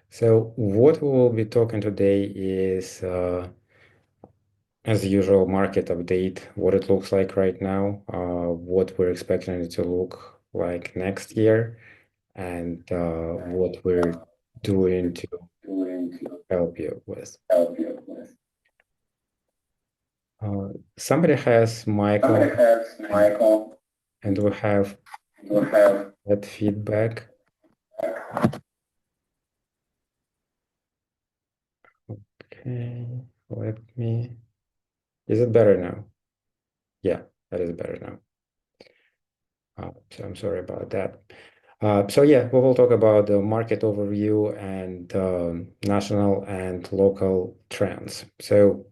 So what we will be talking today is, as usual, market update, what it looks like right now, what we're expecting it to look like next year, and what we're doing to help you with. Uh, Somebody has mic on, and, and we have that feedback. Okay, let me. Is it better now? Yeah, that is better now. So I'm sorry about that. So yeah, we will talk about the market overview and national and local trends. So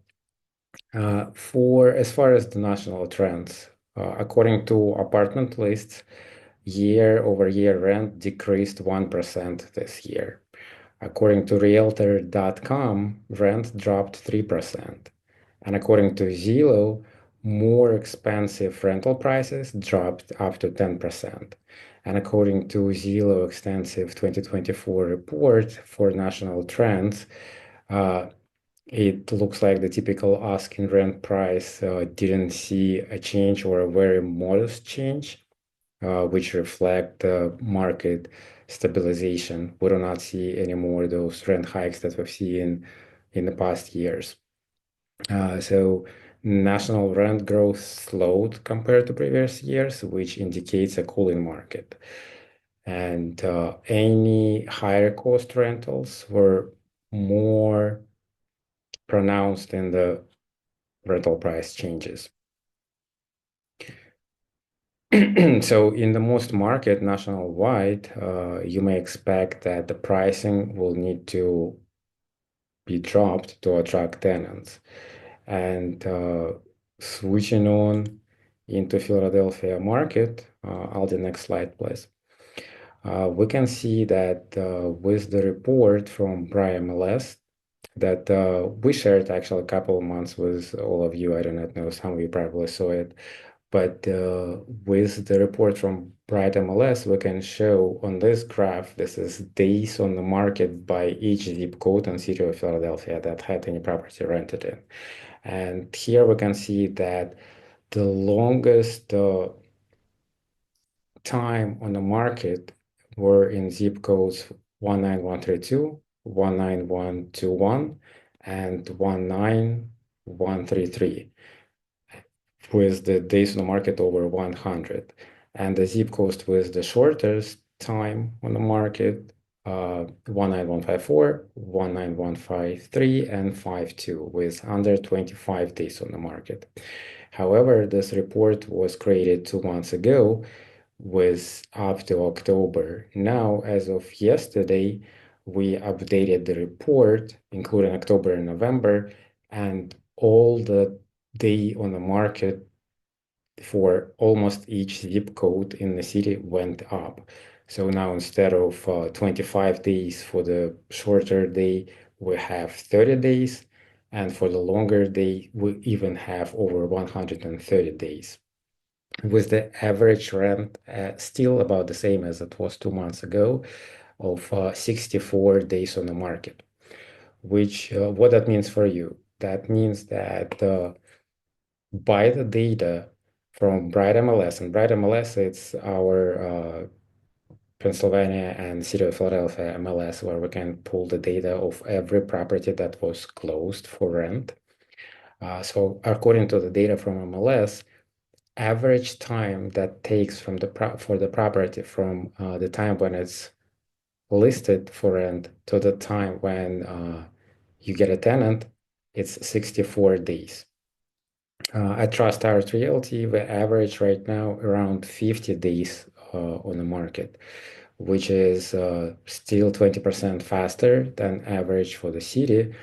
for as far as the national trends, according to apartment lists, year-over-year rent decreased 1% this year. According to Realtor.com, rent dropped 3%. And according to Zillow, more expensive rental prices dropped up to 10%. And according to Zillow extensive 2024 report for national trends, uh, it looks like the typical asking rent price didn't see a change or a very modest change, which reflect market stabilization. We do not see any more those rent hikes that we've seen in the past years. So national rent growth slowed compared to previous years, which indicates a cooling market. And any higher cost rentals were more pronounced in the rental price changes. So in the most market nationwide, you may expect that the pricing will need to be dropped to attract tenants. And switching on into Philadelphia market, I'll the next slide, please. We can see that with the report from BriMLS that we shared actually a couple of months with all of you. I do not know, some of you probably saw it. But with the report from Bright MLS, we can show on this graph, this is days on the market by each zip code and city of Philadelphia that had any property rented in. And here we can see that the longest time on the market were in zip codes 19132, 19121, and 19133, with the days on the market over 100. And the zip code with the shortest time on the market, 19154, 19153, and 52, with under 25 days on the market. However, this report was created 2 months ago with up to October. Now, as of yesterday, we updated the report, including October and November, and all the day on the market for almost each zip code in the city went up. So now instead of 25 days for the shorter day, we have 30 days. And for the longer day, we even have over 130 days. With the average rent still about the same as it was 2 months ago, of 64 days on the market. Which what that means for you? That means that by the data from Bright MLS, and Bright MLS, it's our Pennsylvania and City of Philadelphia MLS, where we can pull the data of every property that was closed for rent. So according to the data from MLS, average time that takes from for the property from the time when it's listed for rent to the time when you get a tenant, it's 64 days. At Trust Towers Realty, we average right now around 50 days on the market, which is still 20% faster than average for the city.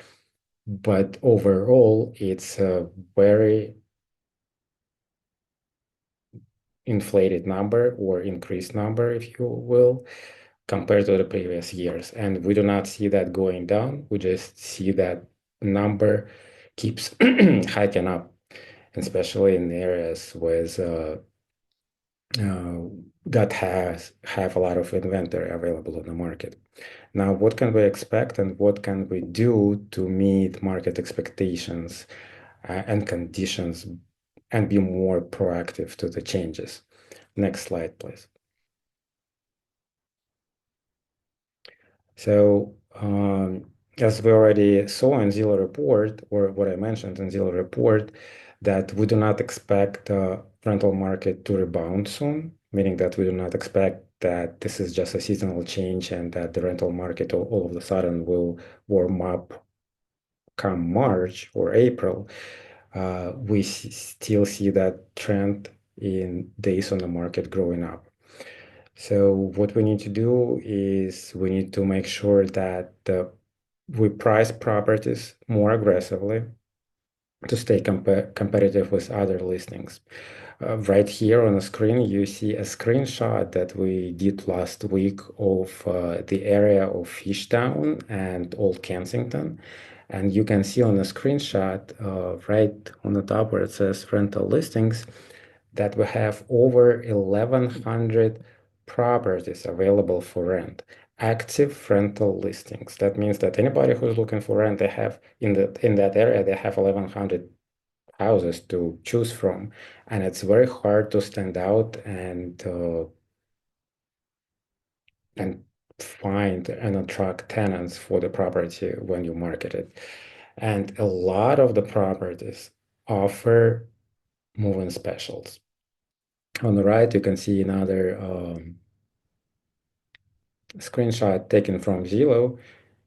But overall, it's a very inflated number or increased number, if you will, compared to the previous years. And we do not see that going down. We just see that number keeps hiking up, especially in areas with uh, that have a lot of inventory available on the market. Now, what can we expect and what can we do to meet market expectations and conditions and be more proactive to the changes? Next slide, please. So, as we already saw in Zillow report, or what I mentioned in Zillow report, that we do not expect the rental market to rebound soon, meaning that we do not expect that this is just a seasonal change and that the rental market all of a sudden will warm up come March or April. We still see that trend in days on the market growing up. So what we need to do is we need to make sure that we price properties more aggressively to stay competitive with other listings. Right here on the screen, you see a screenshot that we did last week of the area of Fishtown and Old Kensington. And you can see on the screenshot, right on the top where it says rental listings, that we have over 1,100 properties available for rent, active rental listings. That means that anybody who's looking for rent, they have in that area, they have 1,100 houses to choose from, and it's very hard to stand out and find and attract tenants for the property when you market it. And a lot of the properties offer move-in specials. On the right, you can see another screenshot taken from Zillow.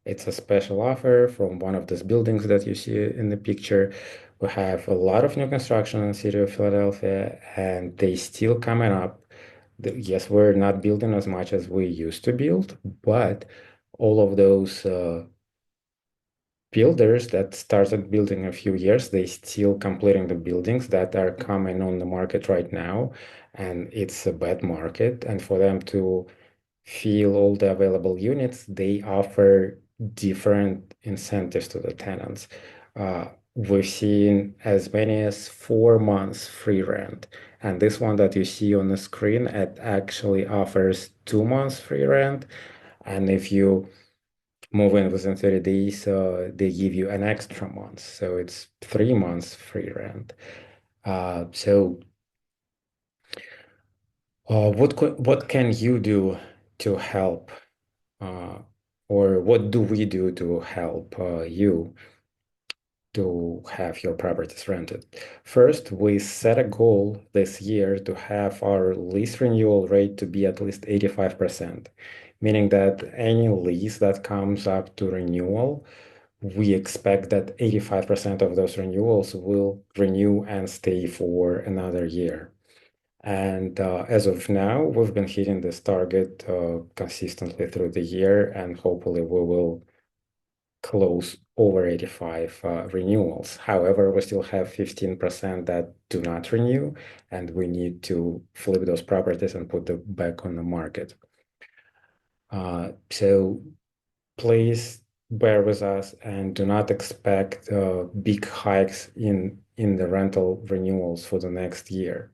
It's a special offer from one of these buildings that you see in the picture. We have a lot of new construction in the city of Philadelphia, and they still coming up. Yes, we're not building as much as we used to build, but all of those builders that started building a few years, they still completing the buildings that are coming on the market right now, and it's a bad market. And for them to fill all the available units, they offer different incentives to the tenants. We've seen as many as 4 months free rent. And this one that you see on the screen, it actually offers 2 months free rent. And if you move in within 30 days, they give you an extra month. So it's 3 months free rent. So what can you do to help, uh, or what do we do to help you to have your properties rented? First, we set a goal this year to have our lease renewal rate to be at least 85%, meaning that any lease that comes up to renewal, we expect that 85% of those renewals will renew and stay for another year. And as of now, we've been hitting this target consistently through the year, and hopefully we will close over 85 renewals. However, we still have 15% that do not renew, and we need to flip those properties and put them back on the market. So please bear with us and do not expect big hikes in the rental renewals for the next year.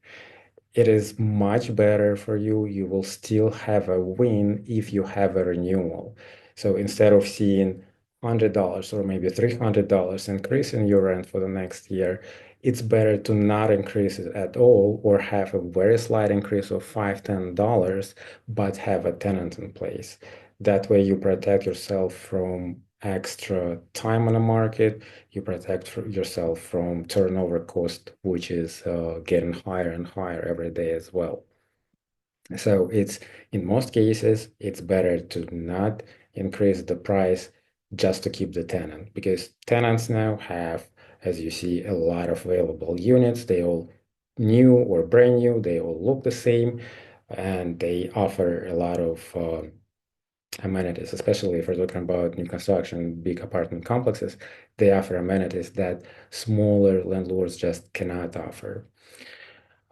It is much better for you. You will still have a win if you have a renewal. So instead of seeing $100 or maybe $300 increase in your rent for the next year, it's better to not increase it at all or have a very slight increase of $5, $10, but have a tenant in place. That way you protect yourself from extra time on the market. You protect yourself from turnover cost, which is getting higher and higher every day as well. So it's in most cases, it's better to not increase the price just to keep the tenant, because tenants now have, as you see, a lot of available units. They all new or brand new, they all look the same, and they offer a lot of amenities, especially if we're talking about new construction, big apartment complexes. They offer amenities that smaller landlords just cannot offer.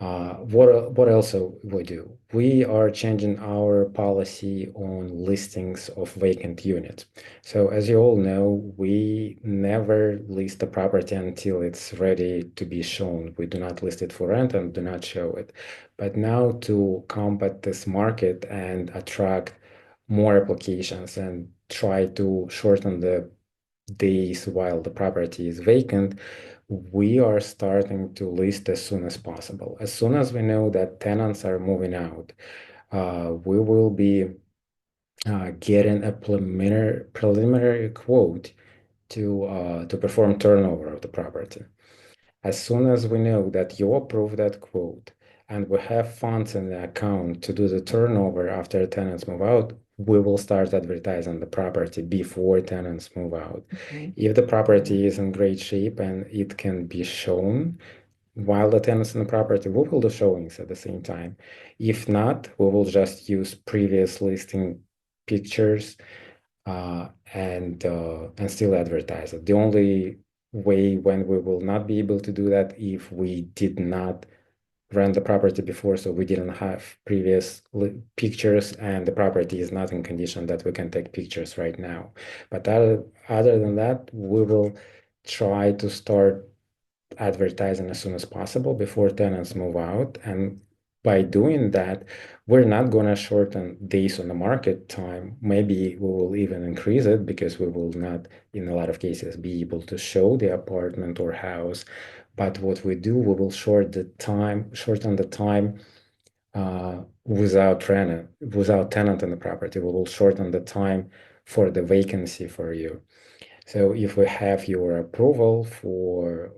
What else we do? We are changing our policy on listings of vacant units. So as you all know, we never list a property until it's ready to be shown. We do not list it for rent and do not show it. But now to combat this market and attract more applications and try to shorten the days while the property is vacant, we are starting to list as soon as possible. As soon as we know that tenants are moving out, we will be getting a preliminary quote to perform turnover of the property. As soon as we know that you approve that quote and we have funds in the account to do the turnover after tenants move out, we will start advertising the property before tenants move out. If the property is in great shape and it can be shown while the tenants in the property, we will do showings at the same time. If not, we will just use previous listing pictures and still advertise it. The only way when we will not be able to do that if we did not rent the property before, so we didn't have previous pictures and the property is not in condition that we can take pictures right now. But other than that, we will try to start advertising as soon as possible before tenants move out. And by doing that, we're not going to shorten days on the market time. Maybe we will even increase it because we will not, in a lot of cases, be able to show the apartment or house. But what we do, we will shorten the time without tenant in the property. We will shorten the time for the vacancy for you. So if we have your approval for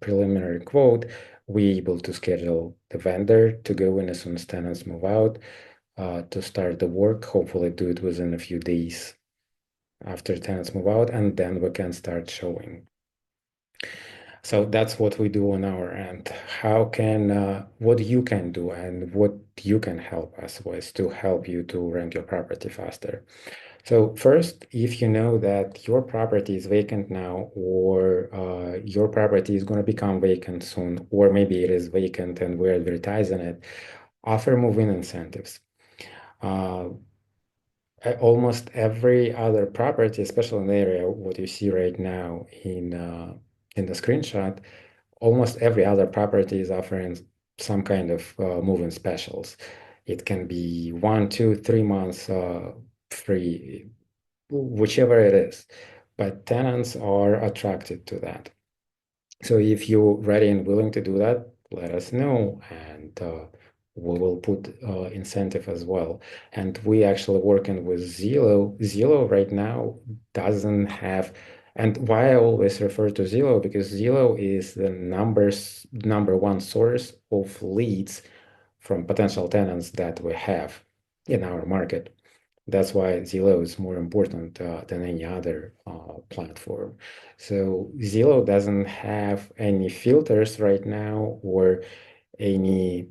preliminary quote, we're able to schedule the vendor to go in as soon as tenants move out to start the work. Hopefully, do it within a few days after tenants move out, and then we can start showing. So that's what we do on our end. What you can do and what you can help us with to help you to rent your property faster. So first, if you know that your property is vacant now, or your property is going to become vacant soon, or maybe it is vacant and we're advertising it, offer move-in incentives. Uh, Almost every other property, especially in the area, what you see right now in the screenshot, almost every other property is offering some kind of move-in specials. It can be 1, 2, 3 months free, whichever it is. But tenants are attracted to that. So if you're ready and willing to do that, let us know, and we will put incentive as well. And we actually working with Zillow. Zillow right now doesn't have, and why I always refer to Zillow, because Zillow is the number one source of leads from potential tenants that we have in our market. That's why Zillow is more important than any other platform. So Zillow doesn't have any filters right now or any,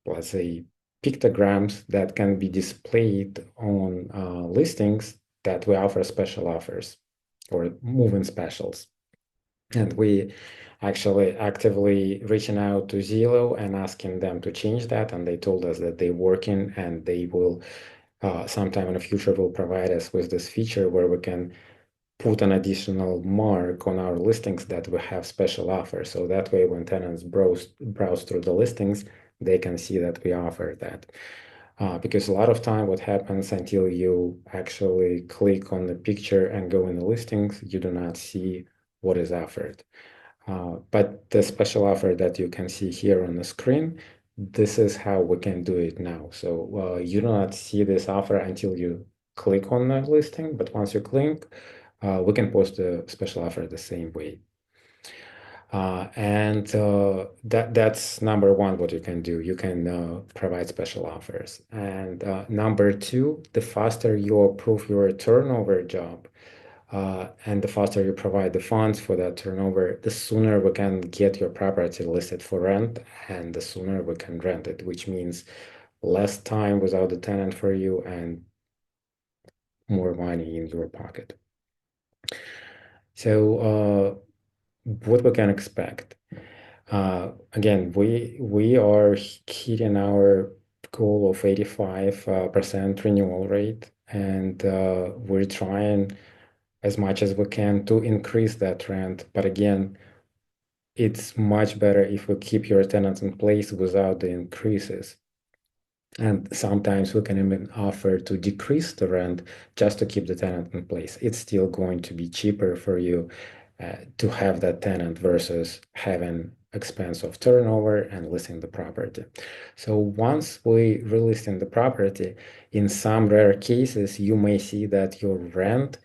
let's say, pictograms that can be displayed on listings that we offer special offers or move-in specials. And we actually actively reaching out to Zillow and asking them to change that. And they told us that they're working and they will sometime in the future will provide us with this feature where we can put an additional mark on our listings that we have special offers. So that way, when tenants browse through the listings, they can see that we offer that. Because a lot of time, what happens until you actually click on the picture and go in the listings, you do not see what is offered. But the special offer that you can see here on the screen, this is how we can do it now. So you do not see this offer until you click on the listing, but once you click, we can post a special offer the same way. And that's number one, what you can do. You can provide special offers. And number two, the faster you approve your turnover job, and the faster you provide the funds for that turnover, the sooner we can get your property listed for rent, and the sooner we can rent it, which means less time without the tenant for you and more money in your pocket. So what we can expect. Again, we are hitting our goal of 85% renewal rate, and we're trying as much as we can to increase that rent. But again, it's much better if we keep your tenants in place without the increases. And sometimes we can even offer to decrease the rent just to keep the tenant in place. It's still going to be cheaper for you to have that tenant versus having expense of turnover and listing the property. So once we relisting the property, in some rare cases, you may see that your rent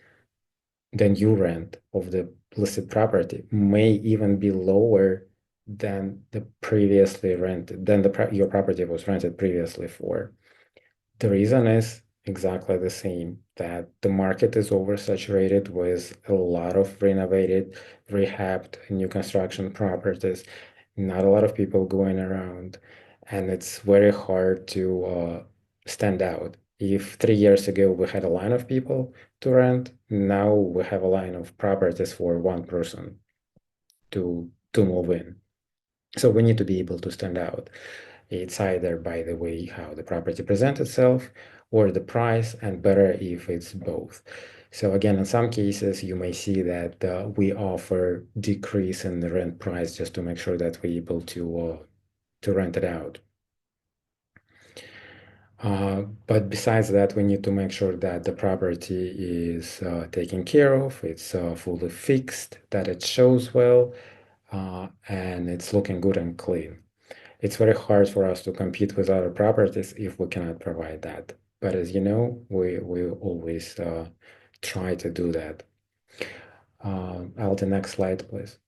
the new rent of the listed property may even be lower than the previously rented, than your property was rented previously for. The reason is exactly the same, that the market is oversaturated with a lot of renovated, rehabbed, new construction properties, not a lot of people going around, and it's very hard to stand out. If 3 years ago we had a line of people to rent, now we have a line of properties for one person to move in. So we need to be able to stand out. It's either by the way how the property presents itself or the price, and better if it's both. So again, in some cases, you may see that we offer decrease in the rent price just to make sure that we're able to rent it out. But besides that, we need to make sure that the property is taken care of, it's fully fixed, that it shows well, and it's looking good and clean. It's very hard for us to compete with other properties if we cannot provide that. But as you know, we always try to do that. The next slide, please.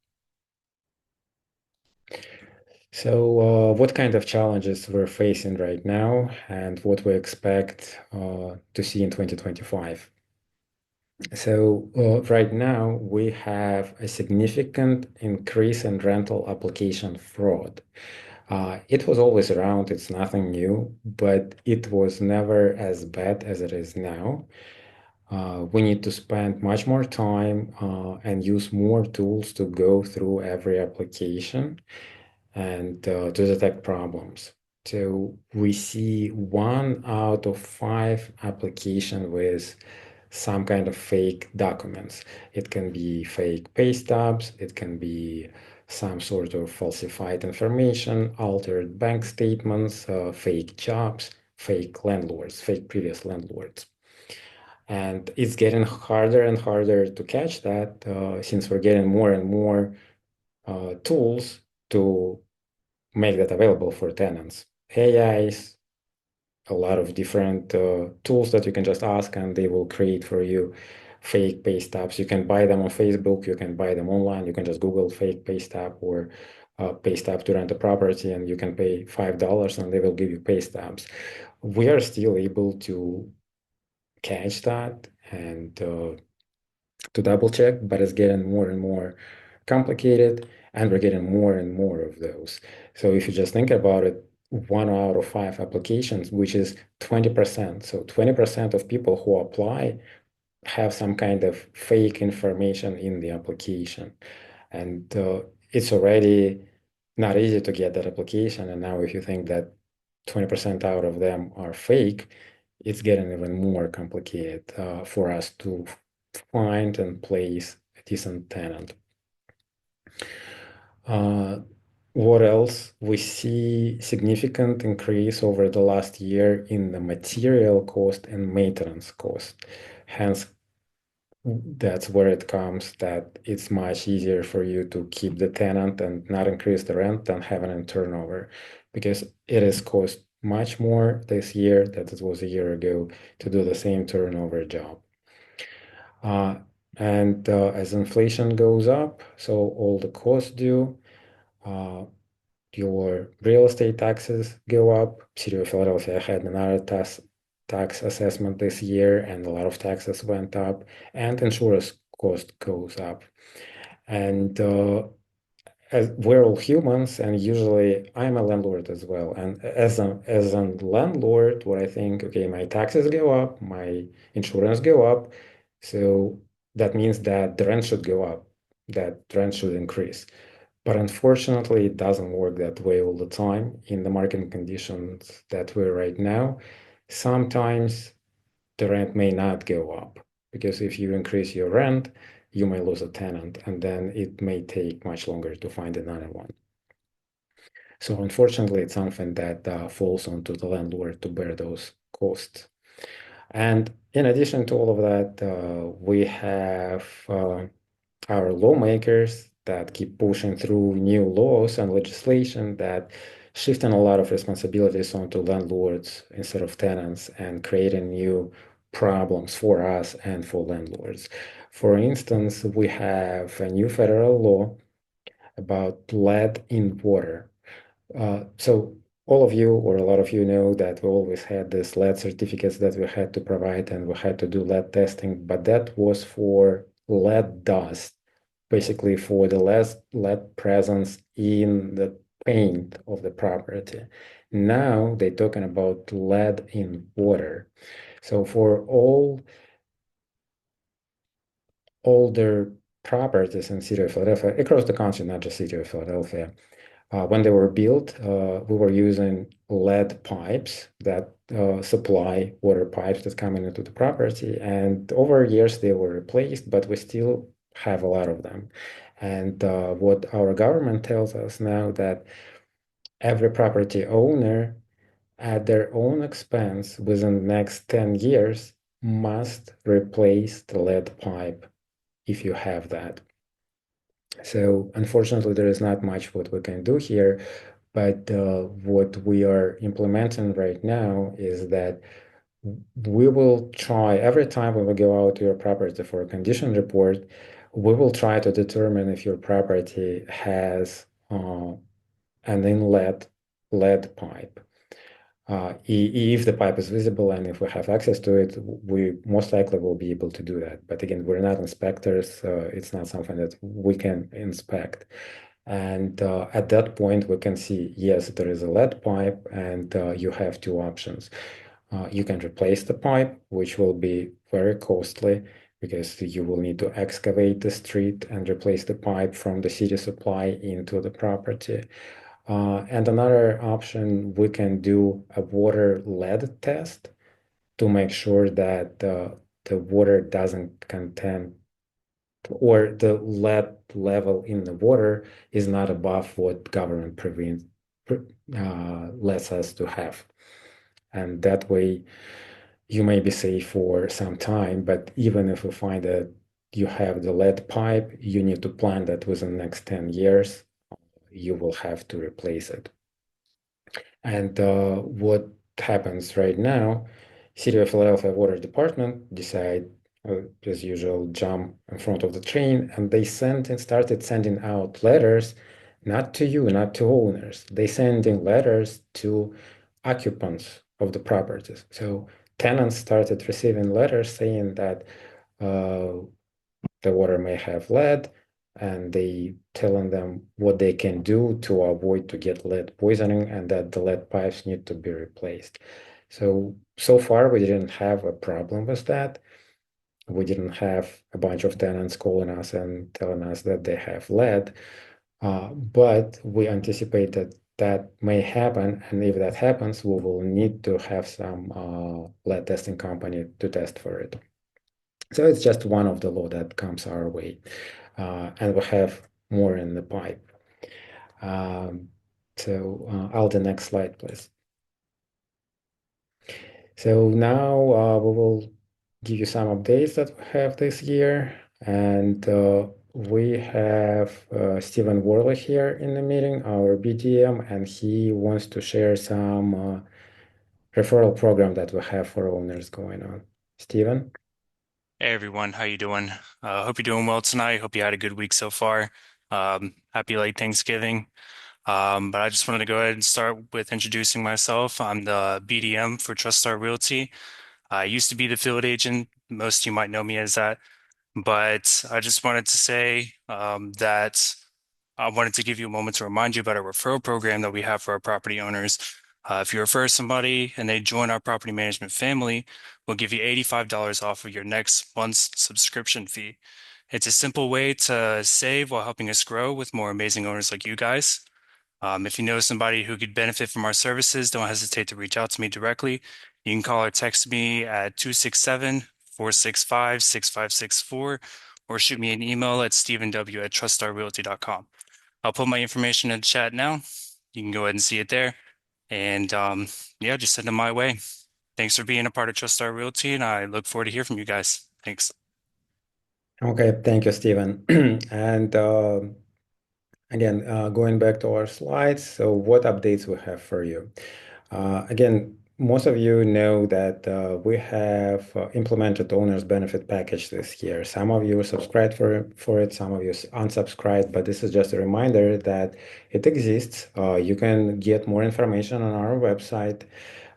So, what kind of challenges we're facing right now and what we expect to see in 2025? So, right now we have a significant increase in rental application fraud. It was always around, it's nothing new, but it was never as bad as it is now. We need to spend much more time and use more tools to go through every application and to detect problems. So we see 1 out of 5 application with some kind of fake documents. It can be fake pay stubs, it can be some sort of falsified information, altered bank statements, fake jobs, fake landlords, fake previous landlords. And it's getting harder and harder to catch that since we're getting more and more tools to make that available for tenants. AIs, a lot of different tools that you can just ask and they will create for you fake pay stubs. You can buy them on Facebook, you can buy them online, you can just Google fake pay stub or pay stub to rent a property and you can pay $5 and they will give you pay stubs. We are still able to catch that and to double check, but it's getting more and more complicated and we're getting more and more of those. So if you just think about it, 1 out of 5 applications, which is 20%. So 20% of people who apply have some kind of fake information in the application. And it's already not easy to get that application. And now if you think that 20% out of them are fake, it's getting even more complicated for us to find and place a decent tenant. What else? We see significant increase over the last year in the material cost and maintenance cost. Hence, that's where it comes that it's much easier for you to keep the tenant and not increase the rent than having a turnover because it has cost much more this year than it was a year ago to do the same turnover job. And as inflation goes up, so all the costs do. Your real estate taxes go up. City of Philadelphia had another tax assessment this year, and a lot of taxes went up, and insurance cost goes up. And as we're all humans, and usually I'm a landlord as well. And as a landlord, what I think, okay, my taxes go up, my insurance go up, so that means that the rent should go up, that rent should increase. But unfortunately, it doesn't work that way all the time in the market conditions that we're right now. Sometimes the rent may not go up because if you increase your rent, you may lose a tenant, and then it may take much longer to find another one. So unfortunately, it's something that falls onto the landlord to bear those costs. And in addition to all of that, we have our lawmakers that keep pushing through new laws and legislation that shifting a lot of responsibilities onto landlords instead of tenants and creating new problems for us and for landlords. For instance, we have a new federal law about lead in water. So all of you or a lot of you know that we always had this lead certificates that we had to provide and we had to do lead testing, but that was for lead dust, basically for the less lead presence in the paint of the property. Now they're talking about lead in water. So for all older properties in City of Philadelphia, across the country, not just City of Philadelphia, when they were built, we were using lead pipes that supply water pipes that come into the property. And over years, they were replaced, but we still have a lot of them. And what our government tells us now that every property owner, at their own expense, within the next 10 years, must replace the lead pipe if you have that. So unfortunately, there is not much what we can do here, but what we are implementing right now is that we will try every time when we go out to your property for a condition report, we will try to determine if your property has an inlet lead pipe. If the pipe is visible and if we have access to it, we most likely will be able to do that. But again, we're not inspectors. It's not something that we can inspect. And at that point, we can see, yes, there is a lead pipe, and you have two options. You can replace the pipe, which will be very costly because you will need to excavate the street and replace the pipe from the city supply into the property. And another option, we can do a water lead test to make sure that the water doesn't contain or the lead level in the water is not above what government lets us to have. And that way you may be safe for some time, but even if you find that you have the lead pipe, you need to plan that within the next 10 years, you will have to replace it. And what happens right now, City of Philadelphia Water Department decide, as usual, jump in front of the train, and they sent and started sending out letters, not to you, not to owners. They sending letters to occupants of the properties. So tenants started receiving letters saying that uh, the water may have lead, and they telling them what they can do to avoid to get lead poisoning and that the lead pipes need to be replaced. So far we didn't have a problem with that. We didn't have a bunch of tenants calling us and telling us that they have lead, but we anticipate that that may happen, and if that happens, we will need to have some lead testing company to test for it. So it's just one of the law that comes our way, and we have more in the pipe. Um, I'll the next slide, please. So now we will give you some updates that we have this year, and we have Stephen Worley here in the meeting, our BDM, and he wants to share some referral program that we have for owners going on. Stephen? Hey everyone, how you doing? Hope you're doing well tonight. Hope you had a good week so far. Happy late Thanksgiving. But I just wanted to go ahead and start with introducing myself. I'm the BDM for TrustStar Realty. I used to be the field agent. Most of you might know me as that. But I just wanted to say that I wanted to give you a moment to remind you about a referral program that we have for our property owners. If you refer somebody and they join our property management family, we'll give you $85 off of your next month's subscription fee. It's a simple way to save while helping us grow with more amazing owners like you guys. If you know somebody who could benefit from our services, don't hesitate to reach out to me directly. You can call or text me at 267-465-6564 or shoot me an email at stephenw@truststarrealty.com. I'll put my information in the chat now. You can go ahead and see it there. And yeah, just send them my way. Thanks for being a part of Trust Star Realty, and I look forward to hear from you guys. Thanks. Okay, thank you, Stephen. And again, going back to our slides, so what updates we have for you? Again, most of you know that we have implemented owner's benefit package this year. Some of you subscribed for it, some of you unsubscribed, but this is just a reminder that it exists. You can get more information on our website.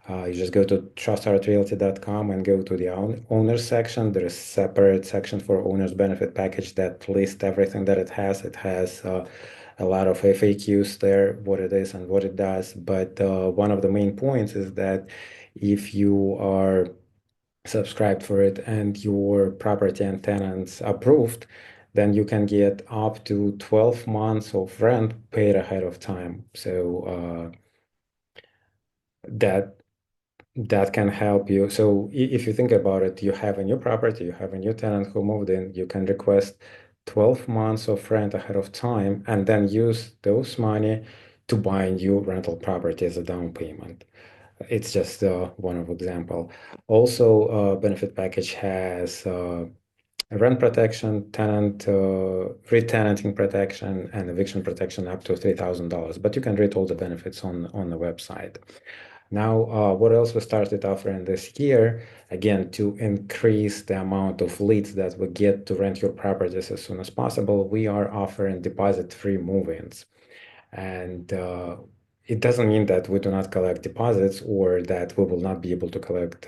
You just go to trustheartrealty.com and go to the owners section. There is a separate section for owner's benefit package that lists everything that it has. It has a lot of FAQs there, what it is and what it does. But one of the main points is that if you are subscribed for it and your property and tenants approved, then you can get up to 12 months of rent paid ahead of time. So that can help you. So if you think about it, you have a new property, you have a new tenant who moved in, you can request 12 months of rent ahead of time and then use those money to buy a new rental property as a down payment. It's just one of example. Also, benefit package has rent protection, tenant re-tenanting protection, and eviction protection up to $3,000. But you can read all the benefits on the website. Now, what else we started offering this year, again, to increase the amount of leads that we get to rent your properties as soon as possible, we are offering deposit-free move-ins. And it doesn't mean that we do not collect deposits or that we will not be able to collect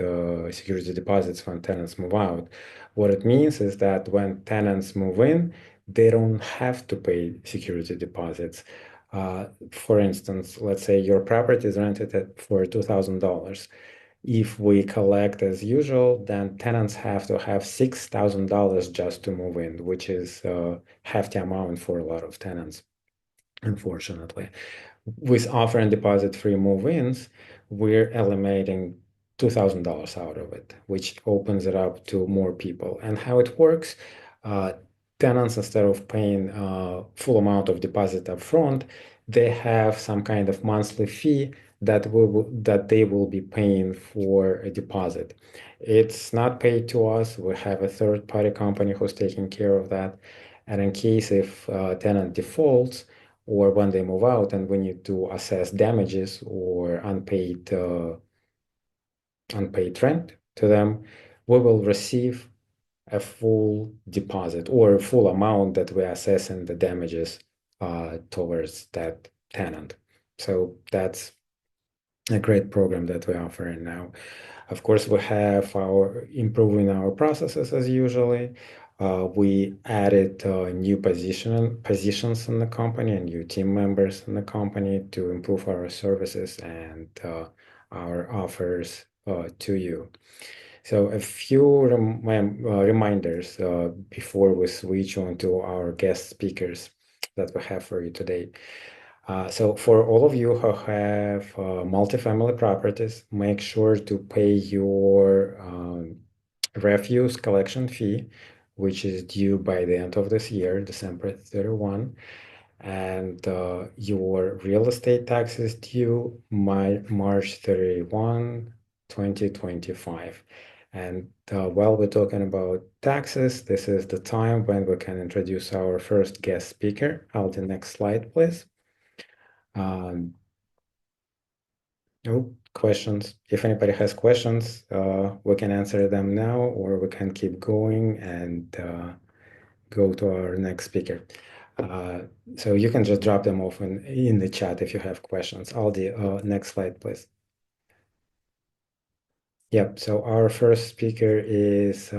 security deposits when tenants move out. What it means is that when tenants move in, they don't have to pay security deposits. For instance, let's say your property is rented for $2,000. If we collect as usual, then tenants have to have $6,000 just to move in, which is a hefty amount for a lot of tenants, unfortunately. With offer and deposit free move-ins, we're eliminating $2,000 out of it, which opens it up to more people. And how it works, uh, tenants, instead of paying full amount of deposit up front, they have some kind of monthly fee that they will be paying for a deposit. It's not paid to us. We have a third-party company who's taking care of that. And in case if tenant defaults, or when they move out and we need to assess damages or unpaid rent to them, we will receive a full deposit or full amount that we assess in the damages towards that tenant. So that's a great program that we offer now. Of course, we have our improving our processes as usually. We added new positions in the company and new team members in the company to improve our services and our offers to you. So a few reminders before we switch on to our guest speakers that we have for you today. So for all of you who have multifamily properties, make sure to pay your refuse collection fee, which is due by the end of this year, December 31, and your real estate taxes due March 31, 2025. And while we're talking about taxes, this is the time when we can introduce our first guest speaker. The next slide, please. Um, no questions. If anybody has questions, we can answer them now, or we can keep going and go to our next speaker. So you can just drop them off in the chat if you have questions. Aldi, next slide, please. Yep. So our first speaker is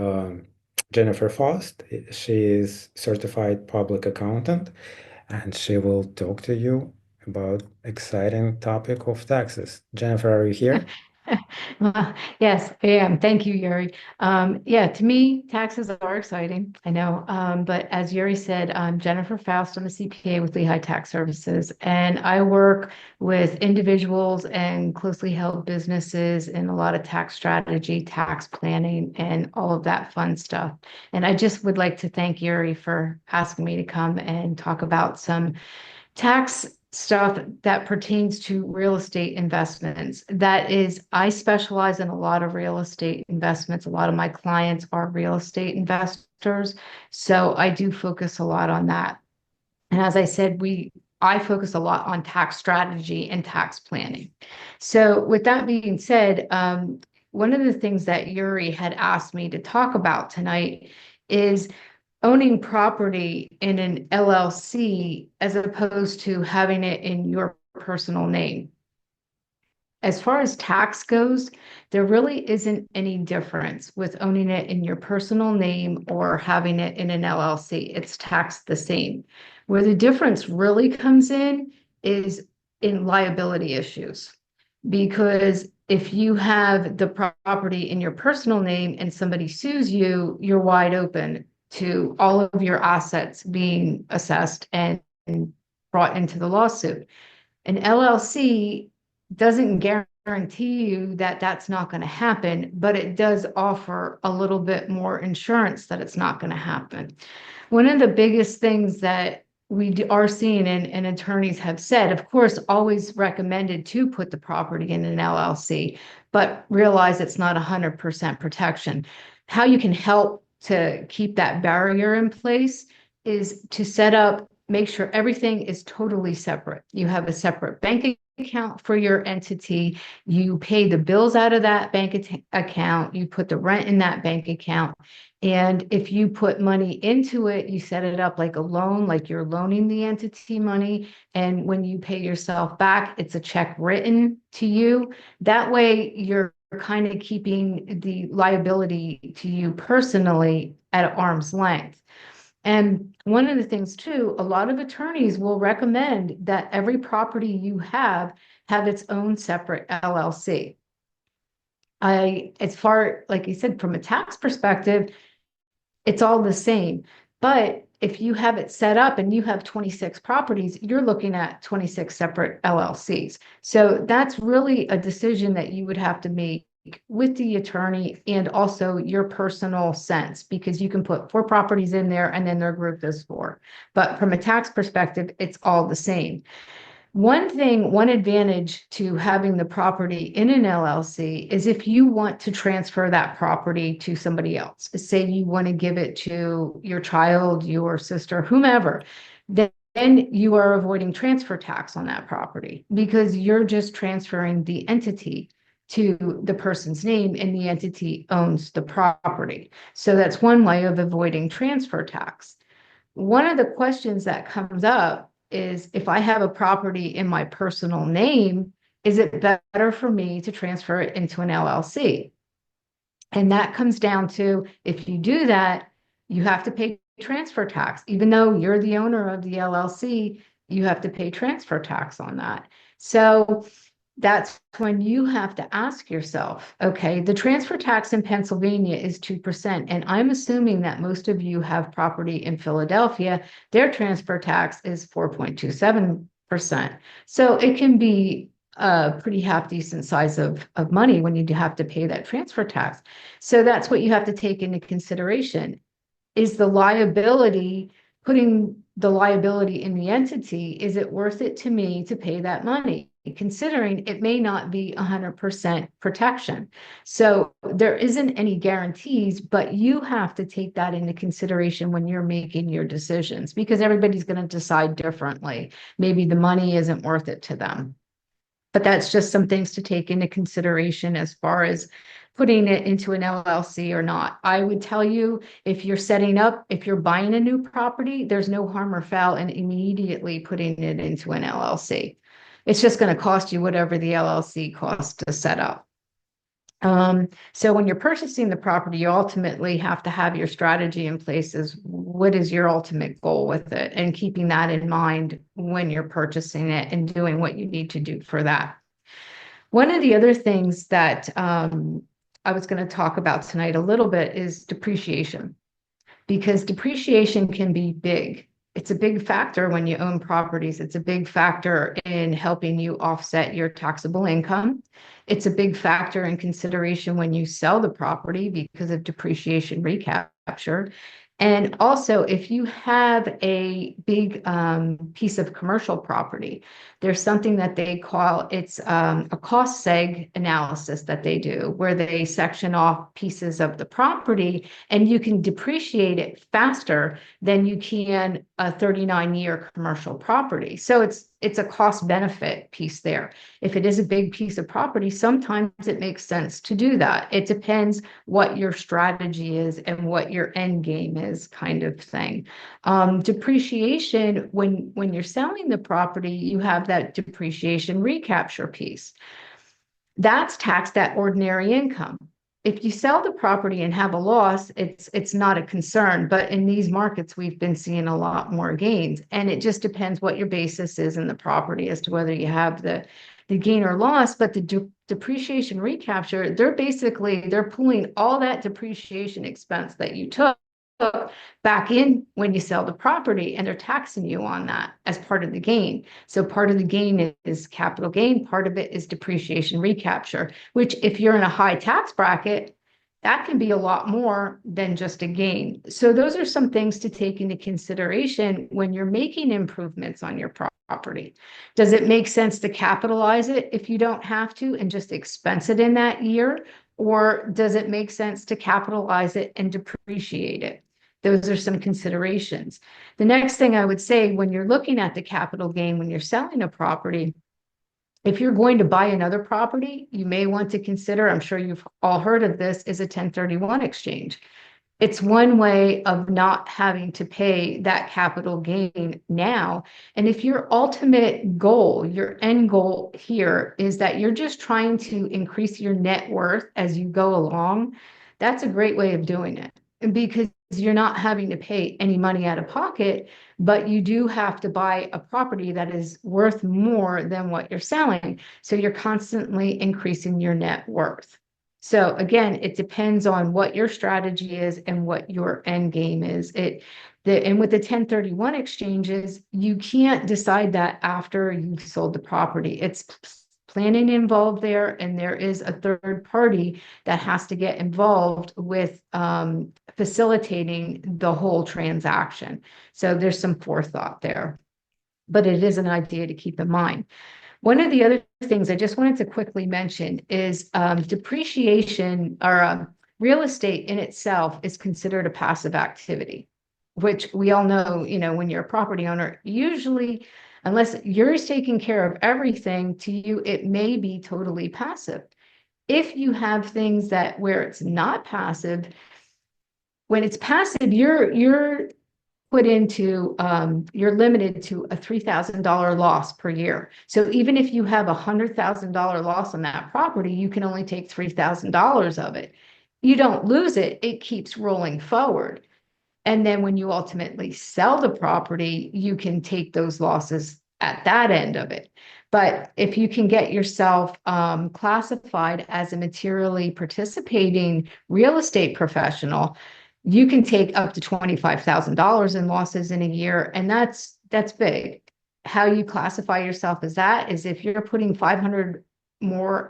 Jennifer Faust. She is certified public accountant, and she will talk to you about exciting topic of taxes. Jennifer, are you here? Well, yes, I am. Thank you, Yuri. Yeah, to me, taxes are exciting. I know. But as Yuri said, I'm Jennifer Faust. I'm a CPA with Lehigh Tax Services, and I work with individuals and closely held businesses in a lot of tax strategy, tax planning, and all of that fun stuff. And I just would like to thank Yuri for asking me to come and talk about some tax stuff that pertains to real estate investments. That is, I specialize in a lot of real estate investments. A lot of my clients are real estate investors. So I do focus a lot on that. And as I said, I focus a lot on tax strategy and tax planning. So with that being said, one of the things that Yuri had asked me to talk about tonight is owning property in an LLC as opposed to having it in your personal name. As far as tax goes, there really isn't any difference with owning it in your personal name or having it in an LLC. It's taxed the same. Where the difference really comes in is in liability issues. Because if you have the property in your personal name and somebody sues you, you're wide open to all of your assets being assessed and brought into the lawsuit. An LLC doesn't guarantee you that that's not going to happen, but it does offer a little bit more insurance that it's not going to happen. One of the biggest things that are seeing and attorneys have said, of course, always recommended to put the property in an LLC, but realize it's not 100% protection. How you can help to keep that barrier in place is to make sure everything is totally separate. You have a separate bank account for your entity. You pay the bills out of that bank account. You put the rent in that bank account. And if you put money into it, you set it up like a loan, like you're loaning the entity money. And when you pay yourself back, it's a check written to you. That way, you're kind of keeping the liability to you personally at arm's length. And one of the things too, a lot of attorneys will recommend that every property you have its own separate LLC. As far, like you said, from a tax perspective, it's all the same. But if you have it set up and you have 26 properties, you're looking at 26 separate LLCs. So that's really a decision that you would have to make with the attorney and also your personal sense, because you can put 4 properties in there and then they're grouped as 4. But from a tax perspective, it's all the same. One advantage to having the property in an LLC is if you want to transfer that property to somebody else, say you want to give it to your child, your sister, whomever, then you are avoiding transfer tax on that property because you're just transferring the entity to the person's name and the entity owns the property. So that's one way of avoiding transfer tax. One of the questions that comes up is if I have a property in my personal name, is it better for me to transfer it into an LLC? And that comes down to if you do that, you have to pay transfer tax. Even though you're the owner of the LLC, you have to pay transfer tax on that. So that's when you have to ask yourself, okay, the transfer tax in Pennsylvania is 2%. And I'm assuming that most of you have property in Philadelphia. Their transfer tax is 4.27%. So it can be a pretty half decent size of money when you do have to pay that transfer tax. So that's what you have to take into consideration. Is the liability, putting the liability in the entity, is it worth it to me to pay that money? Considering it may not be 100% protection. So there isn't any guarantees, but you have to take that into consideration when you're making your decisions because everybody's going to decide differently. Maybe the money isn't worth it to them. But that's just some things to take into consideration as far as putting it into an LLC or not. I would tell you if you're buying a new property, there's no harm or foul in immediately putting it into an LLC. It's just going to cost you whatever the LLC costs to set up. So when you're purchasing the property, you ultimately have to have your strategy in place is what is your ultimate goal with it and keeping that in mind when you're purchasing it and doing what you need to do for that. One of the other things that I was going to talk about tonight a little bit is depreciation, because depreciation can be big. It's a big factor when you own properties. It's a big factor in helping you offset your taxable income. It's a big factor in consideration when you sell the property because of depreciation recapture. And also, if you have a big piece of commercial property, there's something that they call, it's a cost seg analysis that they do, where they section off pieces of the property and you can depreciate it faster than you can a 39-year commercial property. So it's a cost benefit piece there. If it is a big piece of property, sometimes it makes sense to do that. It depends what your strategy is and what your end game is, kind of thing. Depreciation, when you're selling the property, you have that depreciation recapture piece. That's taxed at ordinary income. If you sell the property and have a loss, it's not a concern. But in these markets, we've been seeing a lot more gains. And it just depends what your basis is in the property as to whether you have the gain or loss. But the depreciation recapture, they're pulling all that depreciation expense that you took back in when you sell the property, and they're taxing you on that as part of the gain. So part of the gain is capital gain, part of it is depreciation recapture, which if you're in a high tax bracket, that can be a lot more than just a gain. So those are some things to take into consideration when you're making improvements on your property. Does it make sense to capitalize it if you don't have to and just expense it in that year? Or does it make sense to capitalize it and depreciate it? Those are some considerations. The next thing I would say, when you're looking at the capital gain, when you're selling a property, if you're going to buy another property, you may want to consider, I'm sure you've all heard of this, is a 1031 exchange. It's one way of not having to pay that capital gain now. And if your ultimate goal, your end goal here is that you're just trying to increase your net worth as you go along, that's a great way of doing it. And because you're not having to pay any money out of pocket, but you do have to buy a property that is worth more than what you're selling. So you're constantly increasing your net worth. So again, it depends on what your strategy is and what your end game is. And with the 1031 exchanges, you can't decide that after you've sold the property. It's planning involved there, and there is a third party that has to get involved with facilitating the whole transaction. So there's some forethought there, but it is an idea to keep in mind. One of the other things I just wanted to quickly mention is depreciation, or real estate in itself is considered a passive activity, which we all know, when you're a property owner, usually, unless you're taking care of everything, to you, it may be totally passive. If you have things where it's not passive, when it's passive, you're put into, you're limited to a $3,000 loss per year. So even if you have a $100,000 loss on that property, you can only take $3,000 of it. You don't lose it, it keeps rolling forward. And then when you ultimately sell the property, you can take those losses at that end of it. But if you can get yourself classified as a materially participating real estate professional, you can take up to $25,000 in losses in a year. And that's big. How you classify yourself as that is if you're putting 500 or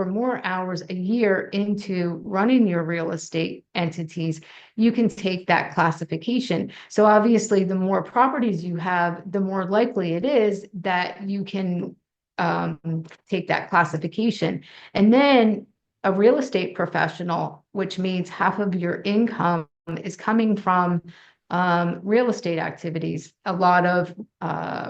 more hours a year into running your real estate entities, you can take that classification. So obviously, the more properties you have, the more likely it is that you can take that classification. And then a real estate professional, which means half of your income is coming from real estate activities. A lot of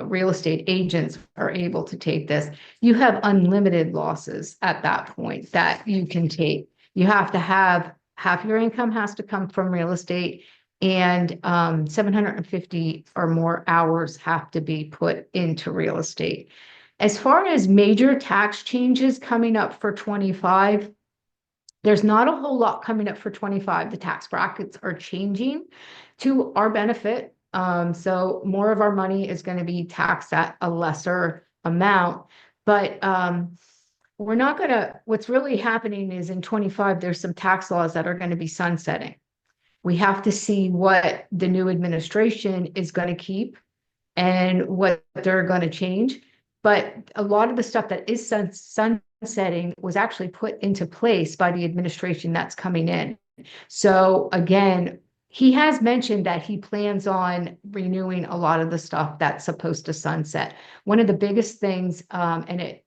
real estate agents are able to take this. You have unlimited losses at that point that you can take. You have to have half your income has to come from real estate, and 750 or more hours have to be put into real estate. As far as major tax changes coming up for 25, there's not a whole lot coming up for 25. The tax brackets are changing to our benefit. So more of our money is going to be taxed at a lesser amount. But we're not gonna, what's really happening is in 25, there's some tax laws that are going to be sunsetting. We have to see what the new administration is going to keep and what they're going to change. But a lot of the stuff that is sunsetting was actually put into place by the administration that's coming in. So again, he has mentioned that he plans on renewing a lot of the stuff that's supposed to sunset. One of the biggest things, and it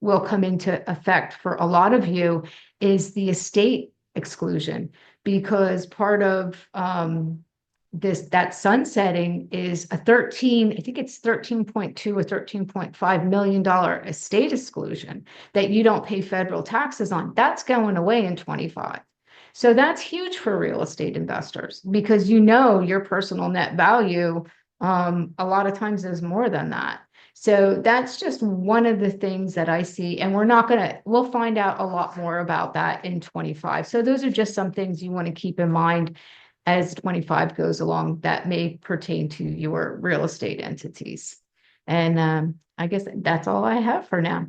will come into effect for a lot of you, is the estate exclusion, because part of that sunsetting is a 13, I think it's 13.2 or $13.5 million estate exclusion that you don't pay federal taxes on. That's going away in 25. So that's huge for real estate investors, because your personal net value a lot of times is more than that. So that's just one of the things that I see, and we'll find out a lot more about that in 25. So those are just some things you want to keep in mind as 25 goes along that may pertain to your real estate entities. And I guess that's all I have for now.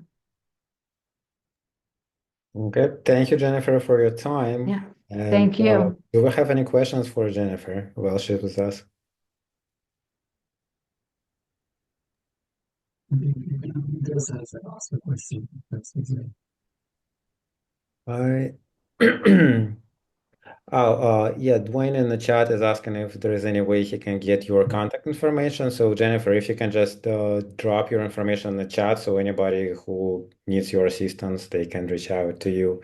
Okay, thank you, Jennifer, for your time. Yeah, And thank you. do we have any questions for Jennifer while she's with us? Just as I ask a question. That's easy. I yeah, Dwayne in the chat is asking if there is any way he can get your contact information. So Jennifer, if you can just drop your information in the chat, so anybody who needs your assistance, they can reach out to you.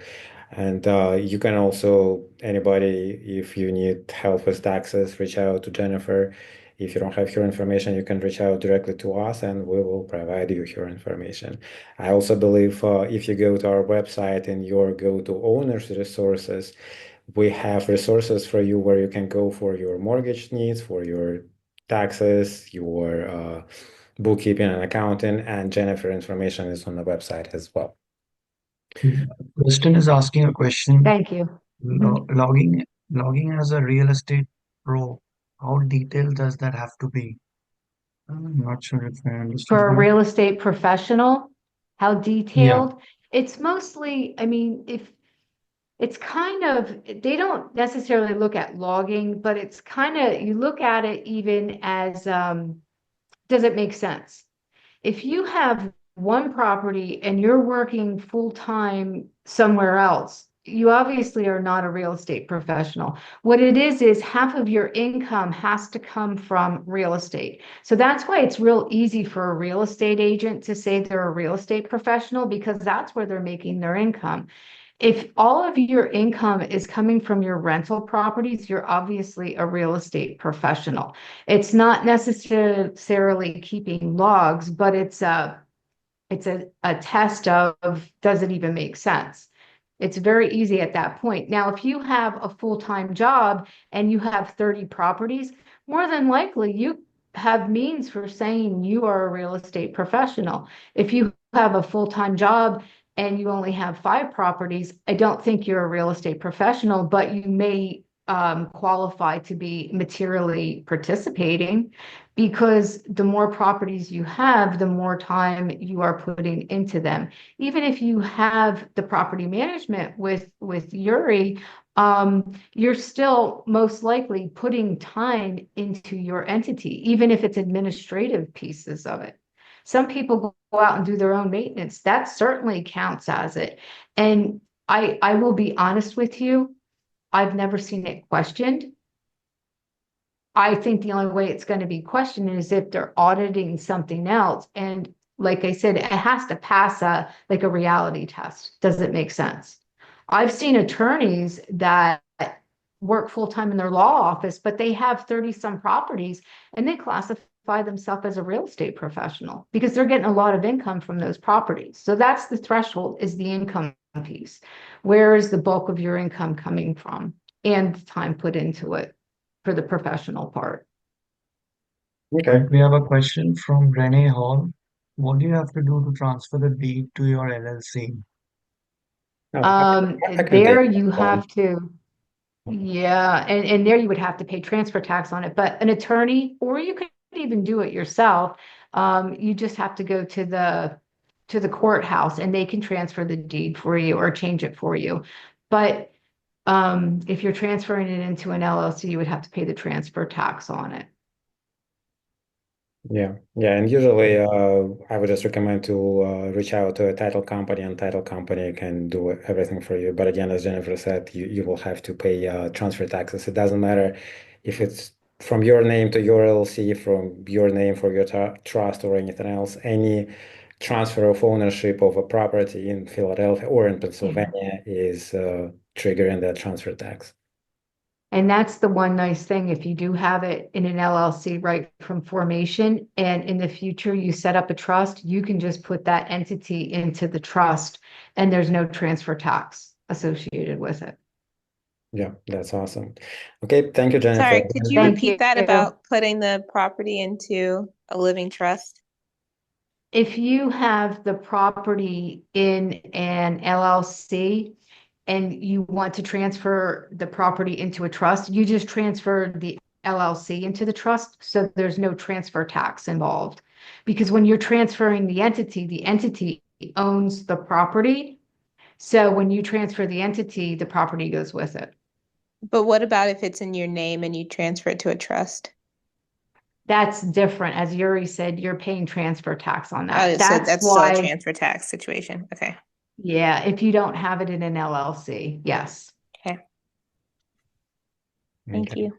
And you can also, anybody, if you need help with taxes, reach out to Jennifer. If you don't have her information, you can reach out directly to us and we will provide you her information. I also believe if you go to our website and you go to owners resources, we have resources for you where you can go for your mortgage needs, for your taxes, your bookkeeping and accounting, and Jennifer information is on the website as well. Kristen is asking a question. Thank you. Logging as a real estate pro, how detailed does that have to be? I'm not sure if I understood For a that. real estate professional, how Yeah. detailed? It's mostly, I mean, if it's kind of, they don't necessarily look at logging, but it's kind of, you look at it even as, does it make sense? If you have one property and you're working full-time somewhere else, you obviously are not a real estate professional. What it is half of your income has to come from real estate. So that's why it's real easy for a real estate agent to say they're a real estate professional, because that's where they're making their income. If all of your income is coming from your rental properties, you're obviously a real estate professional. It's not necessarily keeping logs, but it's a test of, does it even make sense? It's very easy at that point. Now, if you have a full-time job and you have 30 properties, more than likely you have means for saying you are a real estate professional. If you have a full-time job and you only have 5 properties, I don't think you're a real estate professional, but you may qualify to be materially participating, because the more properties you have, the more time you are putting into them. Even if you have the property management with Yuri, you're still most likely putting time into your entity, even if it's administrative pieces of it. Some people go out and do their own maintenance. That certainly counts as it. And I will be honest with you, I've never seen it questioned. I think the only way it's going to be questioned is if they're auditing something else. And like I said, it has to pass a reality test. Does it make sense? I've seen attorneys that work full-time in their law office, but they have 30 some properties and they classify themselves as a real estate professional because they're getting a lot of income from those properties. So that's the threshold, is the income piece. Where is the bulk of your income coming from and the time put into it for the professional part? Okay. We have a question from Renee Hall. What do you have to do to transfer the deed to your LLC? No, I can There take you that one. have to, yeah, and there you would have to pay transfer tax on it, but an attorney, or you could even do it yourself. You just have to go to the courthouse and they can transfer the deed for you or change it for you. But if you're transferring it into an LLC, you would have to pay the transfer tax on it. Yeah, and usually I would just recommend to reach out to a title company, and title company can do everything for you. But again, as Jennifer said, you will have to pay transfer taxes. It doesn't matter if it's from your name to your LLC, from your name for your trust or anything else. Any transfer of ownership of a property in Philadelphia or in Pennsylvania is triggering that transfer tax. And that's the one nice thing, if you do have it in an LLC right from formation, and in the future you set up a trust, you can just put that entity into the trust and there's no transfer tax associated with it. Yeah, that's awesome. Okay, thank you, Jennifer. Sorry, could you Thank repeat that you. about putting the property into a living trust? If you have the property in an LLC and you want to transfer the property into a trust, you just transfer the LLC into the trust, so there's no transfer tax involved. Because when you're transferring the entity owns the property. So when you transfer the entity, the property goes with it. But what about if it's in your name and you transfer it to a trust? That's different. As Yuri said, you're paying transfer tax on Oh, that. so That's that's still a why, transfer tax situation. Okay. yeah, if you don't have it in an LLC, yes. Okay. Thank Okay, you.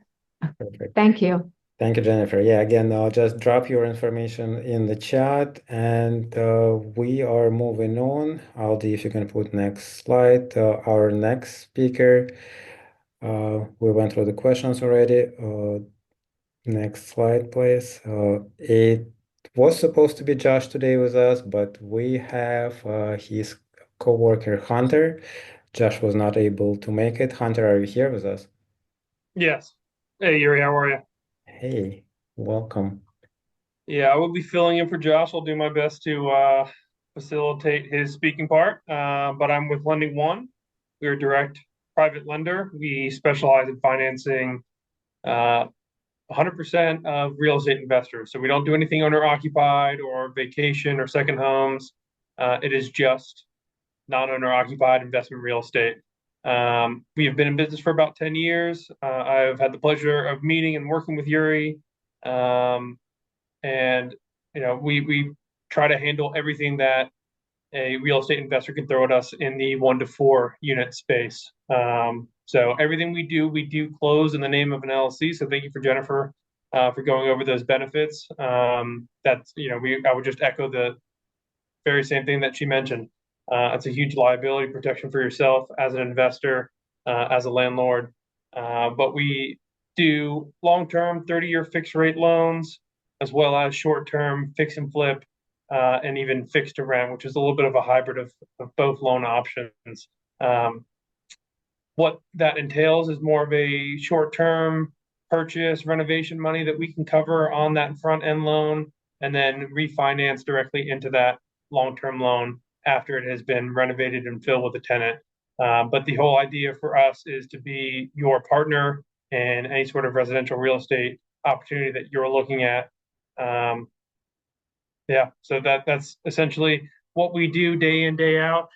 perfect. Thank you. Thank you, Jennifer. Yeah, again, just drop your information in the chat and we are moving on. Aldi, if you can put next slide. Our next speaker, we went through the questions already. Next slide, please. It was supposed to be Josh today with us, but we have his coworker, Hunter. Josh was not able to make it. Hunter, are you here with us? Yes. Hey, Yuri, how are you? Hey, welcome. Yeah, I will be filling in for Josh. I'll do my best to facilitate his speaking part. But I'm with Lending One. We're a direct private lender. We specialize in financing 100% of real estate investors. So we don't do anything owner occupied or vacation or second homes. It is just non-owner occupied investment real estate. We have been in business for about 10 years. I've had the pleasure of meeting and working with Yuri. And we try to handle everything that a real estate investor can throw at us in the 1 to 4 unit space. So everything we do close in the name of an LLC. So thank you for Jennifer for going over those benefits. That's I would just echo the very same thing that she mentioned. It's a huge liability protection for yourself as an investor, as a landlord. But we do long-term 30-year fixed rate loans, as well as short-term fix and flip, and even fixed to rent, which is a little bit of a hybrid of both loan options. What that entails is more of a short-term purchase renovation money that we can cover on that front end loan and then refinance directly into that long-term loan after it has been renovated and filled with a tenant. But the whole idea for us is to be your partner in any sort of residential real estate opportunity that you're looking at. So that's essentially what we do day in, day out.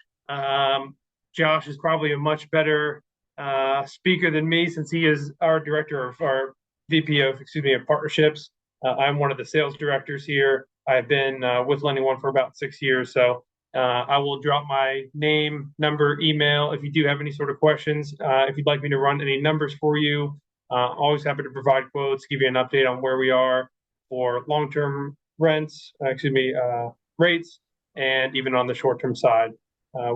Josh is probably a much better speaker than me since he is our director of our VP of partnerships. I'm one of the sales directors here. I've been with Lending One for about 6 years. So I will drop my name, number, email if you do have any sort of questions. If you'd like me to run any numbers for you, always happy to provide quotes, give you an update on where we are for long-term rates, and even on the short-term side.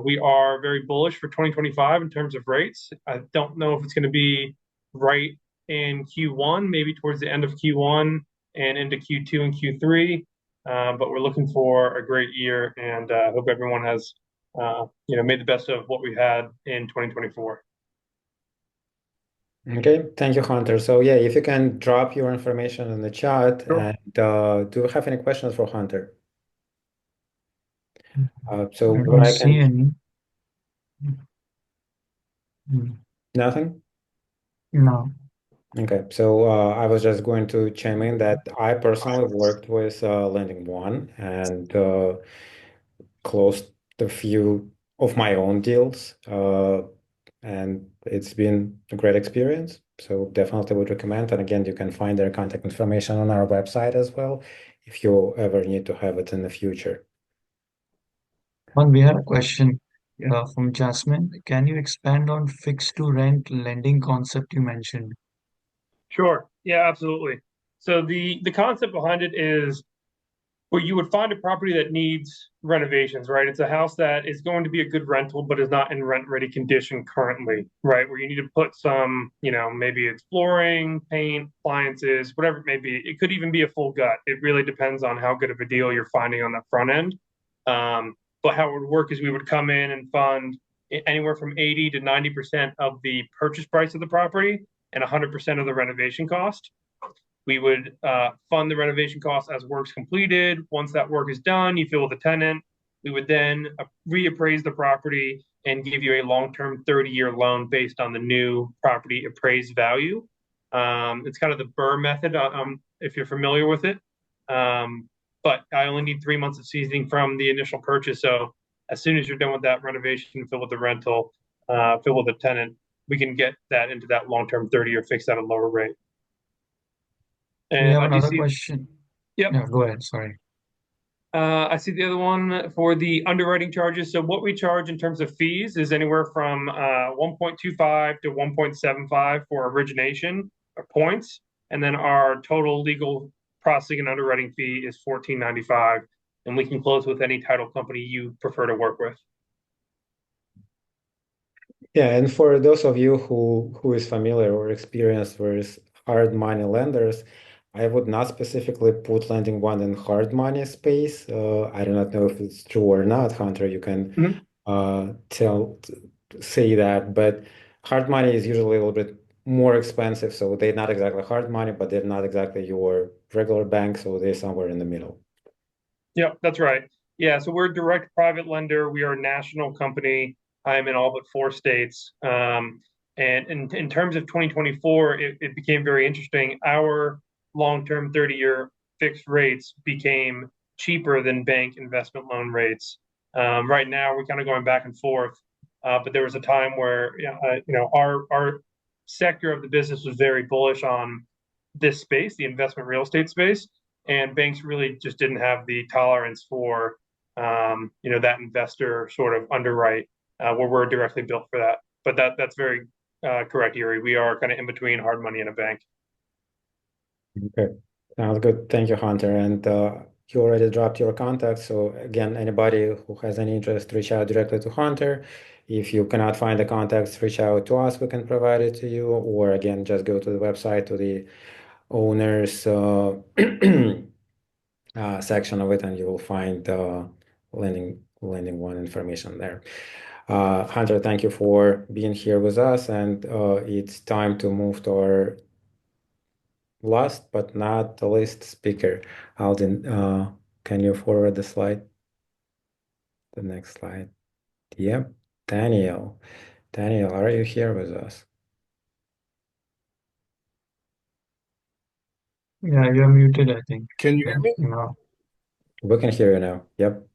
We are very bullish for 2025 in terms of rates. I don't know if it's going to be right in Q1, maybe towards the end of Q1 and into Q2 and Q3. But we're looking for a great year, and hope everyone has made the best of what we had in 2024. Okay, thank you, Hunter. So yeah, if you can drop your information in the chat. Sure. And do you have any questions for Hunter? So I what don't I see can, any. Hmm. nothing? No. Okay, so I was just going to chime in that I personally worked with Lending One and closed a few of my own deals, and it's been a great experience. So definitely would recommend. And again, you can find their contact information on our website as well if you ever need to have it in the future. We had a question from Jasmine. Can you expand on fixed to rent lending concept you mentioned? Sure. Yeah, absolutely. So the concept behind it is where you would find a property that needs renovations, right? It's a house that is going to be a good rental, but is not in rent-ready condition currently, right? Where you need to put some, maybe it's flooring, paint, appliances, whatever it may be. It could even be a full gut. It really depends on how good of a deal you're finding on the front end. But how it would work is we would come in and fund anywhere from 80 to 90% of the purchase price of the property and 100% of the renovation cost. We would fund the renovation costs as work's completed. Once that work is done, you fill with the tenant. We would then reappraise the property and give you a long-term 30-year loan based on the new property appraised value. It's kind of the Burr method, if you're familiar with it. But I only need 3 months of seasoning from the initial purchase. So as soon as you're done with that renovation, fill with the rental, fill with the tenant, we can get that into that long-term 30-year fixed at a lower rate. We And have I do another see, question. yep. Yeah, go ahead. Sorry. I see the other one for the underwriting charges. So what we charge in terms of fees is anywhere from 1.25 to 1.75 for origination or points, and then our total legal processing and underwriting fee is 14.95, and we can close with any title company you prefer to work with. Yeah, and for those of you who is familiar or experienced with hard money lenders, I would not specifically put Lending One in hard money space. I do not know if it's true or not, Hunter. You can Mhm. say that, but hard money is usually a little bit more expensive, so they're not exactly hard money, but they're not exactly your regular bank, so they're somewhere in the middle. Yep, that's right. Yeah, so we're a direct private lender. We are a national company. I'm in all but 4 states. And in terms of 2024, it became very interesting. Our long-term 30-year fixed rates became cheaper than bank investment loan rates. Right now, we're kind of going back and forth. But there was a time where our sector of the business was very bullish on this space, the investment real estate space, and banks really just didn't have the tolerance for that investor sort of underwrite where we're directly built for that. But that's very correct, Yuri. We are kind of in between hard money and a bank. Okay, sounds good. Thank you, Hunter. And you already dropped your contact. So again, anybody who has any interest, reach out directly to Hunter. If you cannot find the contacts, reach out to us. We can provide it to you. Or again, just go to the website to the owners section of it, and you will find lending one information there. Hunter, thank you for being here with us, and it's time to move to our last but not the least speaker. Aldin, can you forward the slide? The next slide. Yep, Daniel. Daniel, are you here with us? Yeah, you're muted, I think. Can you hear me? No. We can hear you now. Yep.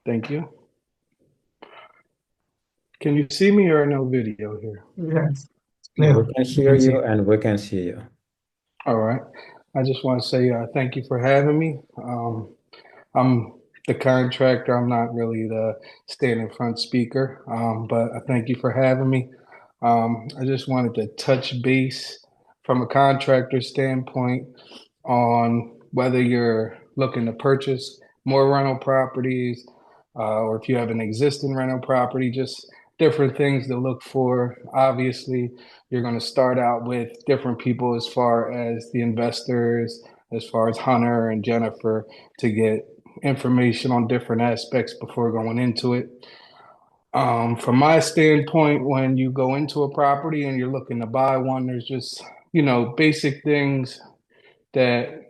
Thank you. Can you see me or no video here? Yes. We Clear. can We hear can see. you and we can see you. All right. I just want to say thank you for having me. I'm the contractor. I'm not really the stand in front speaker, but I thank you for having me. I just wanted to touch base from a contractor standpoint on whether you're looking to purchase more rental properties, or if you have an existing rental property, just different things to look for. Obviously, you're going to start out with different people as far as the investors, as far as Hunter and Jennifer, to get information on different aspects before going into it. From my standpoint, when you go into a property and you're looking to buy one, there's just, basic things that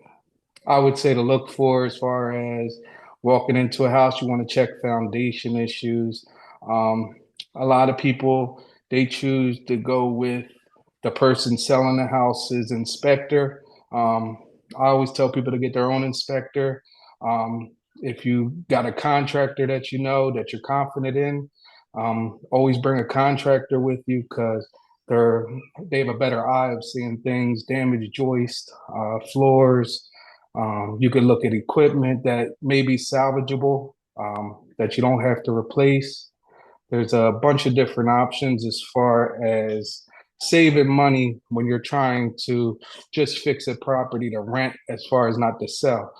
I would say to look for as far as walking into a house. You want to check foundation issues. A lot of people, they choose to go with the person selling the house's inspector. I always tell people to get their own inspector. If you got a contractor that you know that you're confident in, always bring a contractor with you because they're they have a better eye of seeing things, damaged joist, floors. You can look at equipment that may be salvageable, that you don't have to replace. There's a bunch of different options as far as saving money when you're trying to just fix a property to rent as far as not to sell.